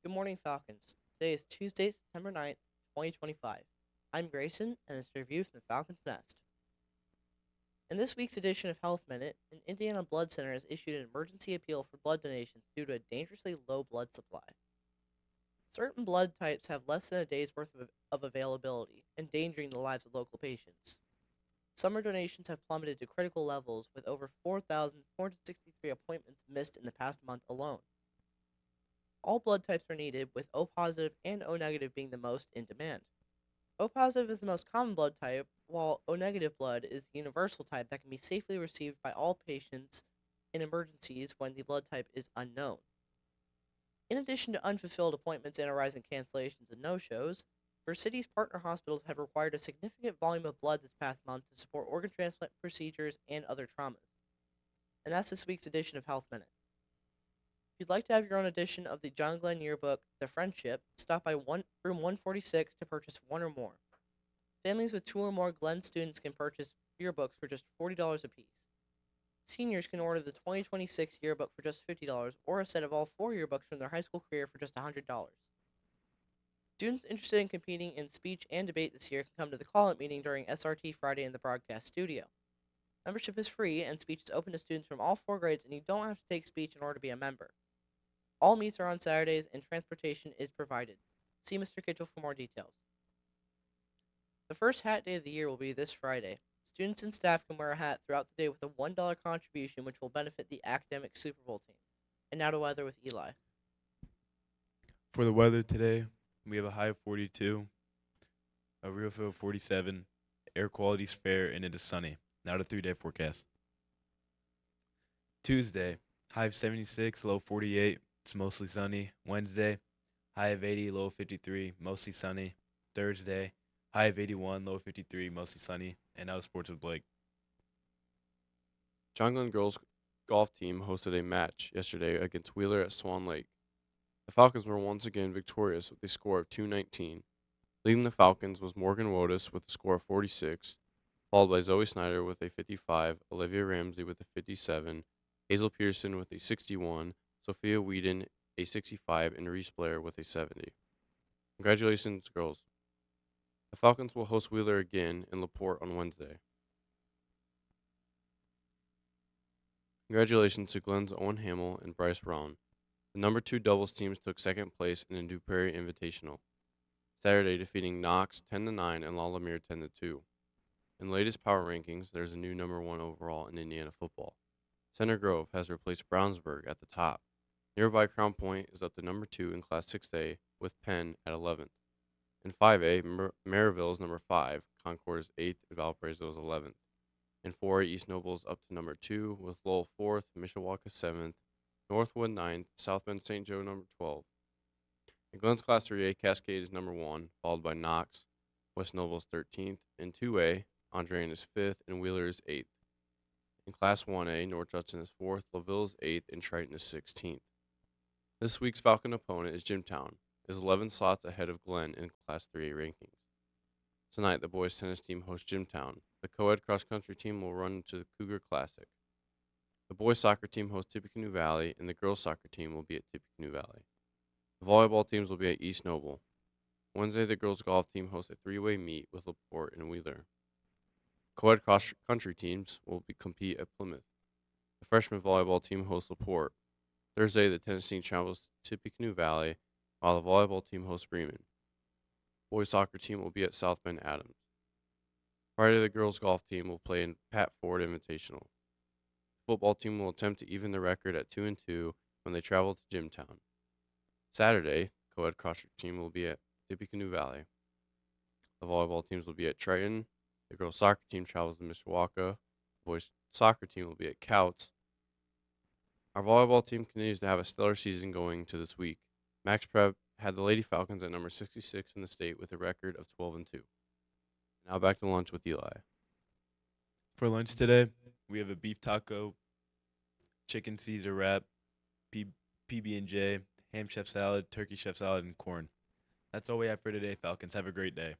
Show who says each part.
Speaker 1: Good morning, Falcons. Today is Tuesday, September 9th, 2025. I'm Grayson, and this is a review from the Falcon's Nest. In this week's edition of Health Minute, an Indiana Blood Center has issued an emergency appeal for blood donations due to a dangerously low blood supply. Certain blood types have less than a day's worth of availability, endangering the lives of local patients. Summer donations have plummeted to critical levels, with over 4,463 appointments missed in the past month alone. All blood types are needed, with O positive and O negative being the most in demand. O positive is the most common blood type, while O negative blood is the universal type that can be safely received by all patients in emergencies when the blood type is unknown. In addition to unfulfilled appointments and a rise in cancellations and no shows, City's partner hospitals have required a significant volume of blood this past month to support organ transplant procedures and other traumas. And that's this week's edition of Health Minute. If you'd like to have your own edition of the John Glenn yearbook, The Friendship, stop by room 146 to purchase one or more. Families with two or more Glenn students can purchase yearbooks for just $40 apiece. Seniors can order the 2026 yearbook for just $50 or a set of all four yearbooks from their high school career for just $100. Students interested in competing in speech and debate this year can come to the call-out meeting during SRT Friday in the broadcast studio. Membership is free, and speech is open to students from all four grades, and you don't have to take speech in order to be a member. All meets are on Saturdays, and transportation is provided. See Mr. Kitchell for more details. The first hat day of the year will be this Friday. Students and staff can wear a hat throughout the day with a $1 contribution, which will benefit the academic Super Bowl team. And now to weather with Eli.
Speaker 2: For the weather today, we have a high of 42, a real feel of 47, air quality's fair, and it is sunny. Now to 3-day forecast. Tuesday, high of 76, low 48. It's mostly sunny. Wednesday, high of 80, low 53, mostly sunny. Thursday, high of 81, low 53, mostly sunny. And now to sports with Blake.
Speaker 3: John Glenn girls golf team hosted a match yesterday against Wheeler at Swan Lake. The Falcons were once again victorious with a score of 219. Leading the Falcons was Morgan Wotus with a score of 46, followed by Zoe Snyder with a 55, Olivia Ramsey with a 57, Hazel Pearson with a 61, Sophia Whedon a 65, and Reese Blair with a 70. Congratulations, girls. The Falcons will host Wheeler again in LaPorte on Wednesday. Congratulations to Glenn's Owen Hamill and Bryce Rowan. The number 2 doubles teams took second place in the Dew Prairie Invitational, Saturday defeating Knox 10-9 and La Lemire 10-2. In the latest power rankings, there's a new number 1 overall in Indiana football. Center Grove has replaced Brownsburg at the top. Nearby Crown Point is up to number 2 in Class 6A with Penn at 11th. In 5A, Maryville is number 5, Concord is 8th, and Valparaiso is 11th. In 4A, East Noble is up to number 2 with Lowell 4th, Mishawaka 7th, Northwood 9th, South Bend St. Joe number 12. In Glenn's Class 3A, Cascade is number 1, followed by Knox. West Noble is 13th. In 2A, Andrean is 5th, and Wheeler is 8th. In Class 1A, North Judson is 4th, LaVille is 8th, and Triton is 16th. This week's Falcon opponent is Jimtown, is 11 slots ahead of Glenn in Class 3A rankings. Tonight, the boys tennis team hosts Jimtown. The co-ed cross-country team will run to the Cougar Classic. The boys soccer team hosts Tippecanoe Valley, and the girls soccer team will be at Tippecanoe Valley. The volleyball teams will be at East Noble. Wednesday, the girls golf team hosts a 3-way meet with LaPorte and Wheeler. Co-ed cross-country teams will compete at Plymouth. The freshman volleyball team hosts LaPorte. Thursday, the tennis team travels to Tippecanoe Valley, while the volleyball team hosts Bremen. Boys soccer team will be at South Bend Adams. Friday, the girls golf team will play in Pat Ford Invitational. The football team will attempt to even the record at 2-2 when they travel to Jimtown. Saturday, co-ed cross-country team will be at Tippecanoe Valley. The volleyball teams will be at Triton. The girls soccer team travels to Mishawaka. The boys soccer team will be at Couts. Our volleyball team continues to have a stellar season going to this week. Max Prep had the Lady Falcons at number 66 in the state with a record of 12-2. Now back to lunch with Eli.
Speaker 2: For lunch today, we have a beef taco, chicken Caesar wrap, PB&J, ham chef salad, turkey chef salad, and corn. That's all we have for today, Falcons. Have a great day.